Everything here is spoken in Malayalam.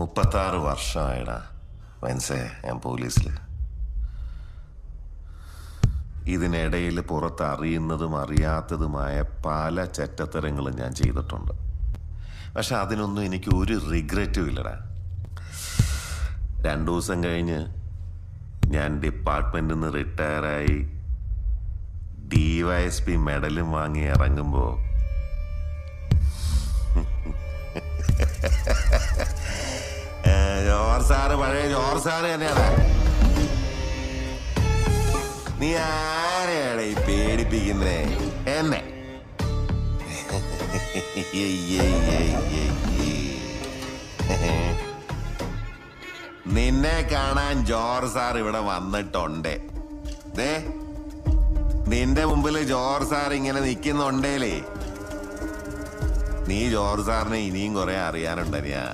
36 വർഷമായിടാ മനസ്സേ ഞാൻ പോലീസിൽ. ഇതിനിടയിൽ പുറത്ത് അറിയുന്നതും അറിയാത്തതുമായ പല ചെറ്റത്തരങ്ങളും ഞാൻ ചെയ്തിട്ടുണ്ട്. പക്ഷെ അതിനൊന്നും എനിക്ക് ഒരു റിഗ്രറ്റും ഇല്ലടാ. 2 ദിവസം കഴിഞ്ഞ് ഞാൻ ഡിപ്പാർട്ട്മെന്റിൽ നിന്ന് റിട്ടയറായി DYSP മെഡലും വാങ്ങി ഇറങ്ങുമ്പോൾ ജോർജ് സാറ് പഴയ ജോർജ് സാറ് തന്നെയാണ്. നീ ആരെയാണ് ഈ പേടിപ്പിക്കുന്നേ? എന്നെ നിന്നെ കാണാൻ ജോർജ് സാർ ഇവിടെ വന്നിട്ടുണ്ട്. നിന്റെ മുമ്പിൽ ജോർജ് സാർ ഇങ്ങനെ നിൽക്കുന്നുണ്ടേലേ, നീ ജോർജ് സാറിനെ ഇനിയും കുറെ അറിയാനുണ്ടനിയാ.